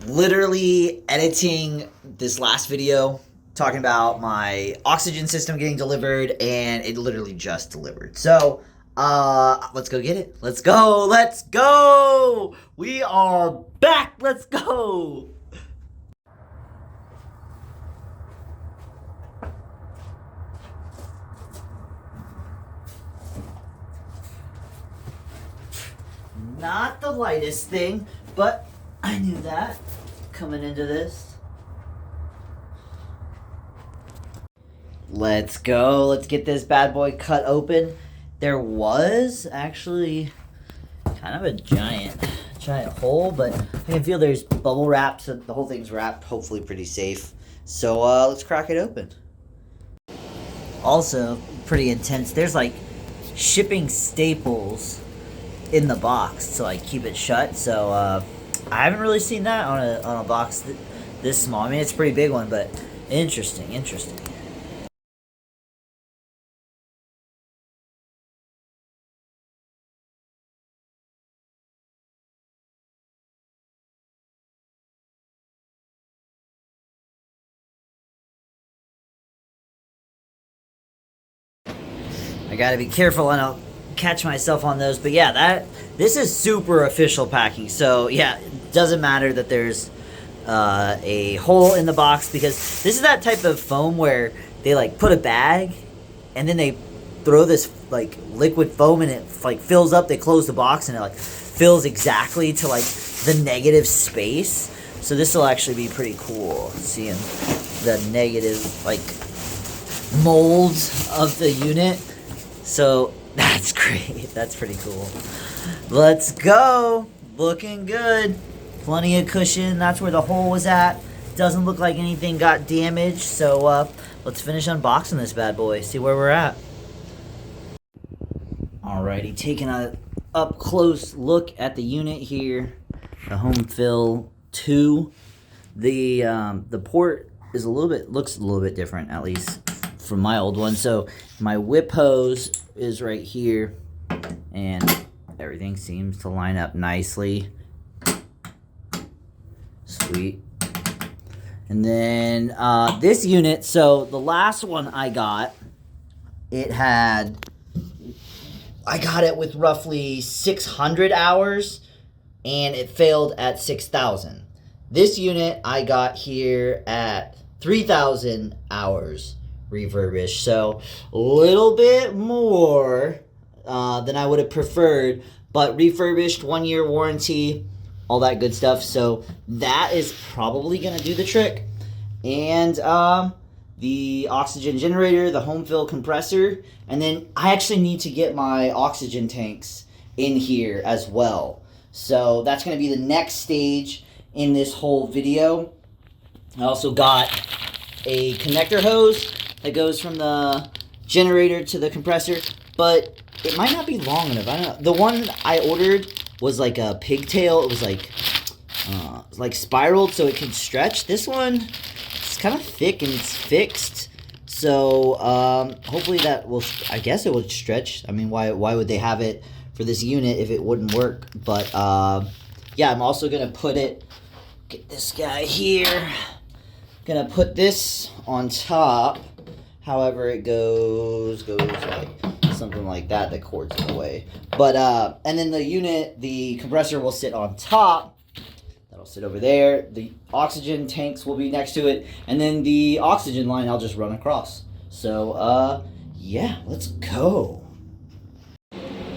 literally editing this last video talking about my oxygen system getting delivered, and it literally just delivered. So, let's go get it. Let's go. Let's go. We are back. Let's go. Not the lightest thing, but I knew that coming into this. Let's go. Let's get this bad boy cut open. There was actually kind of a giant hole, but I can feel there's bubble wrap, so the whole thing's wrapped, hopefully pretty safe. So let's crack it open. Also, pretty intense. There's like shipping staples in the box to like keep it shut. So I haven't really seen that on a box this small. I mean, it's a pretty big one, but interesting. I gotta be careful and I'll catch myself on those, but yeah, this is super official packing. So yeah, it doesn't matter that there's a hole in the box, because this is that type of foam where they like put a bag and then they throw this like liquid foam and it like fills up. They close the box and it like fills exactly to like the negative space. So this will actually be pretty cool, seeing the negative like molds of the unit. So that's great. That's pretty cool. Let's go. Looking good. Plenty of cushion. That's where the hole was at. Doesn't look like anything got damaged. So let's finish unboxing this bad boy. See where we're at. Alrighty, taking a up close look at the unit here. The HomeFill 2. The port is looks a little bit different, at least from my old one. So my whip hose is right here, and everything seems to line up nicely. Sweet. And then this unit, so the last one I got it with roughly 600 hours, and it failed at 6,000. This unit I got here at 3,000 hours refurbished, so a little bit more than I would have preferred, but refurbished, 1-year warranty, all that good stuff. So that is probably gonna do the trick. And the oxygen generator, the HomeFill compressor, and then I actually need to get my oxygen tanks in here as well. So that's gonna be the next stage in this whole video. I also got a connector hose that goes from the generator to the compressor, but it might not be long enough. I don't know. The one I ordered was like a pigtail. It was like spiraled so it can stretch. This one is kind of thick and it's fixed. So hopefully that will, I guess it would stretch. I mean, why would they have it for this unit if it wouldn't work? But yeah, I'm also gonna get this guy here. Gonna put this on top. However it goes like something like that. The cord's in the way. But and then the compressor will sit on top. That'll sit over there. The oxygen tanks will be next to it, and then the oxygen line I'll just run across. So yeah, let's go.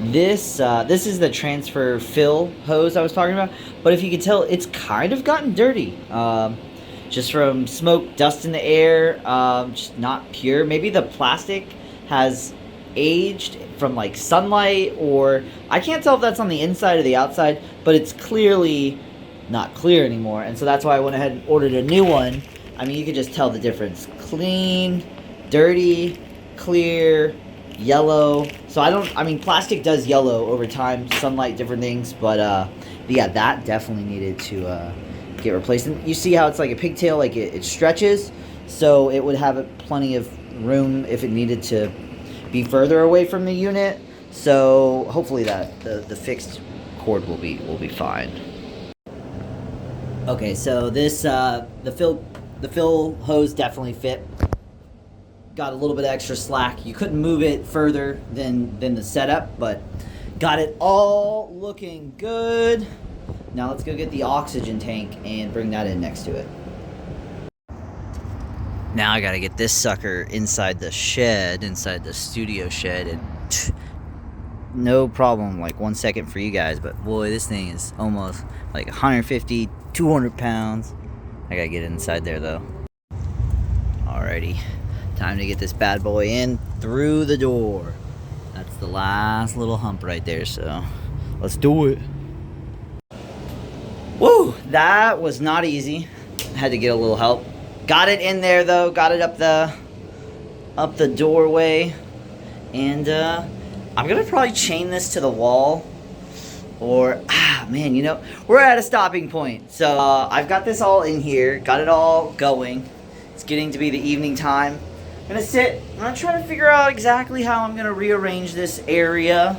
This is the transfer fill hose I was talking about, but if you can tell, it's kind of gotten dirty. Just from smoke, dust in the air, just not pure. Maybe the plastic has aged from like sunlight, or I can't tell if that's on the inside or the outside, but it's clearly not clear anymore, and so that's why I went ahead and ordered a new one. I mean, you can just tell the difference. Clean, dirty, clear, yellow. So I mean, plastic does yellow over time, sunlight, different things, but yeah, that definitely needed to get replaced. And you see how it's like a pigtail, like it stretches, so it would have plenty of room if it needed to be further away from the unit. So hopefully that the fixed cord will be fine. Okay, so this the fill hose definitely fit. Got a little bit of extra slack. You couldn't move it further than the setup, but got it all looking good. Now let's go get the oxygen tank and bring that in next to it. Now I gotta get this sucker inside the shed, inside the studio shed, and no problem, like 1 second for you guys, but boy, this thing is almost like 150, 200 pounds. I gotta get it inside there though. Alrighty, time to get this bad boy in through the door. That's the last little hump right there, so let's do it. Woo, that was not easy. Had to get a little help. Got it in there though, got it up the doorway, and I'm gonna probably chain this to the wall, or man, you know, we're at a stopping point. So I've got this all in here, got it all going. It's getting to be the evening time. I'm gonna try to figure out exactly how I'm gonna rearrange this area,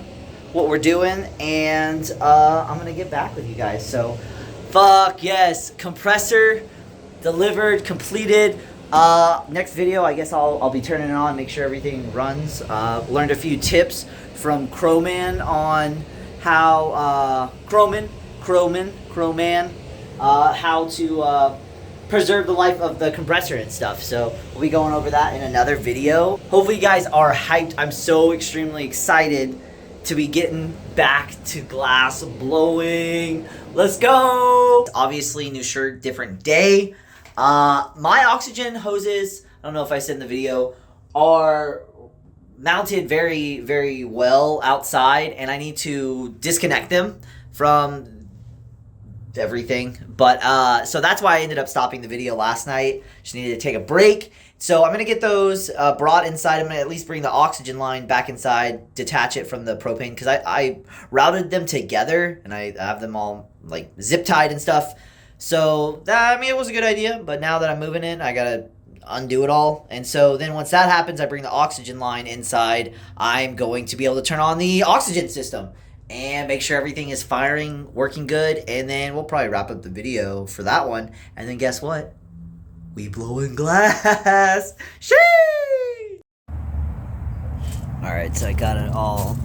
what we're doing, and I'm gonna get back with you guys. So fuck yes, compressor delivered, completed. Next video, I guess I'll be turning it on, make sure everything runs. Learned a few tips from Crowman on how Crowman, how to preserve the life of the compressor and stuff. So we'll be going over that in another video. Hopefully you guys are hyped. I'm so extremely excited to be getting back to glass blowing. Let's go. Obviously new shirt, different day. My oxygen hoses, I don't know if I said in the video, are mounted very, very well outside, and I need to disconnect them from everything. But so that's why I ended up stopping the video last night. Just needed to take a break. So I'm gonna get those brought inside. I'm gonna at least bring the oxygen line back inside, detach it from the propane, because I routed them together and I have them all like zip tied and stuff. So that, I mean, it was a good idea, but now that I'm moving in, I gotta undo it all. And so then once that happens, I bring the oxygen line inside. I'm going to be able to turn on the oxygen system and make sure everything is firing, working good, and then we'll probably wrap up the video for that one. And then guess what? We blowing glass. Sheesh! Alright, so I got it all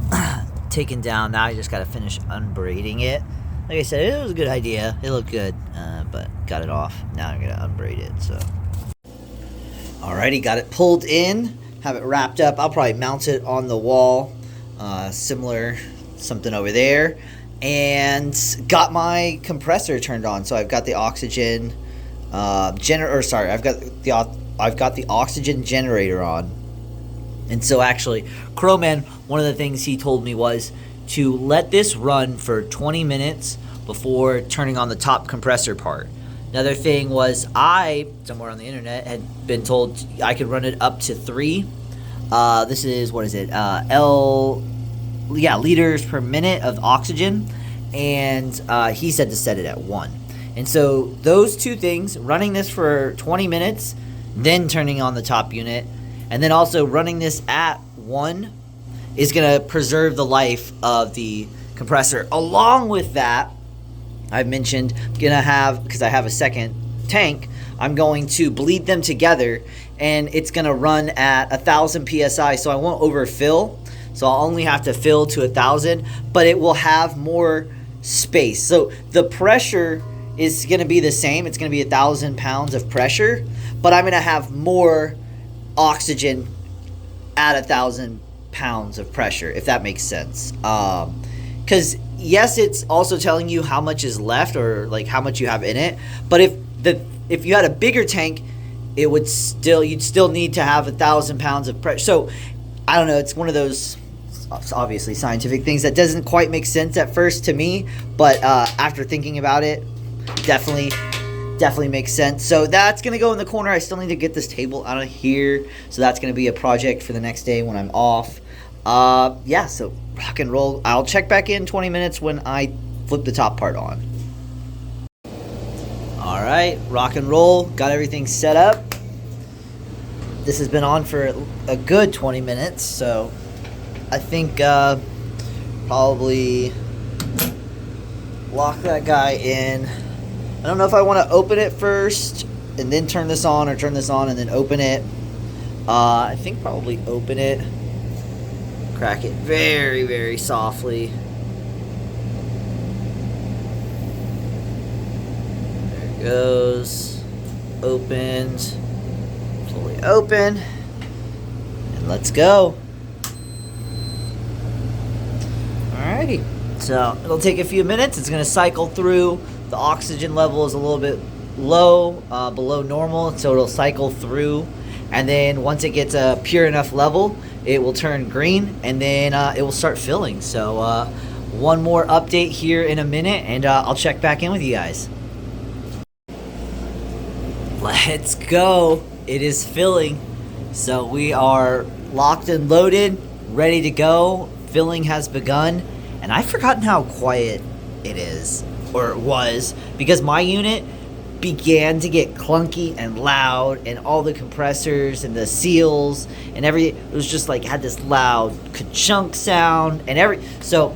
taken down. Now I just gotta finish unbraiding it. Like I said, it was a good idea. It looked good, but got it off. Now I'm gonna unbraid it, so. Alrighty, got it pulled in, have it wrapped up. I'll probably mount it on the wall, similar, something over there. And got my compressor turned on, so I've got the oxygen I've got the oxygen generator on. And so actually, Crowman, one of the things he told me was to let this run for 20 minutes before turning on the top compressor part. Another thing was I, somewhere on the internet, had been told I could run it up to 3. This is, what is it? Liters per minute of oxygen. And he said to set it at 1. And so those two things, running this for 20 minutes, then turning on the top unit, and then also running this at 1 is going to preserve the life of the compressor. Along with that, I've mentioned I'm going to have, because I have a second tank, I'm going to bleed them together, and it's going to run at 1,000 PSI, so I won't overfill. So I'll only have to fill to 1,000, but it will have more space. So the pressure is going to be the same. It's going to be 1,000 pounds of pressure, but I'm going to have more oxygen at 1,000 pounds of pressure, if that makes sense. Because yes, it's also telling you how much is left, or like how much you have in it. But if you had a bigger tank, you'd still need to have 1,000 pounds of pressure. So I don't know. It's one of those obviously scientific things that doesn't quite make sense at first to me, but after thinking about it, definitely makes sense. So that's gonna go in the corner. I still need to get this table out of here, so that's gonna be a project for the next day when I'm off. Yeah, so rock and roll. I'll check back in 20 minutes when I flip the top part on. All right, rock and roll. Got everything set up. This has been on for a good 20 minutes, so I think probably lock that guy in, I don't know if I want to open it first and then turn this on, or turn this on and then open it. I think probably open it. Crack it very, very softly. There it goes. Opened. Fully open. And let's go. Alrighty. So it'll take a few minutes. It's going to cycle through. The oxygen level is a little bit low, below normal, so it'll cycle through. And then once it gets a pure enough level, it will turn green, and then it will start filling. So one more update here in a minute, and I'll check back in with you guys. Let's go. It is filling. So we are locked and loaded, ready to go. Filling has begun, and I've forgotten how quiet it is, or it was, because my unit began to get clunky and loud, and all the compressors and the seals and everything, it was just like had this loud ka-chunk sound and so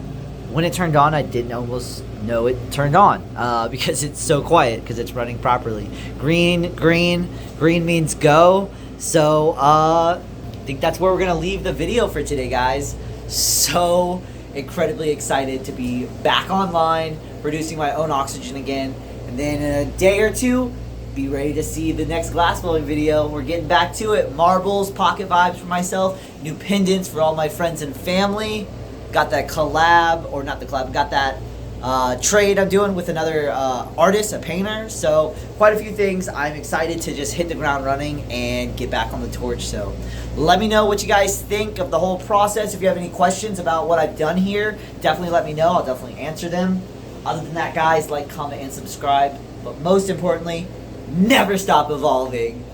when it turned on, I didn't almost know it turned on because it's so quiet, because it's running properly. Green means go. So I think that's where we're gonna leave the video for today, guys. So incredibly excited to be back online, producing my own oxygen again. And then in a day or two, be ready to see the next glass blowing video. We're getting back to it. Marbles, pocket vibes for myself, new pendants for all my friends and family. Got that collab, or not the collab, got that trade I'm doing with another artist, a painter. So quite a few things. I'm excited to just hit the ground running and get back on the torch. So let me know what you guys think of the whole process. If you have any questions about what I've done here, definitely let me know. I'll definitely answer them. Other than that, guys, like, comment, and subscribe. But most importantly, never stop evolving.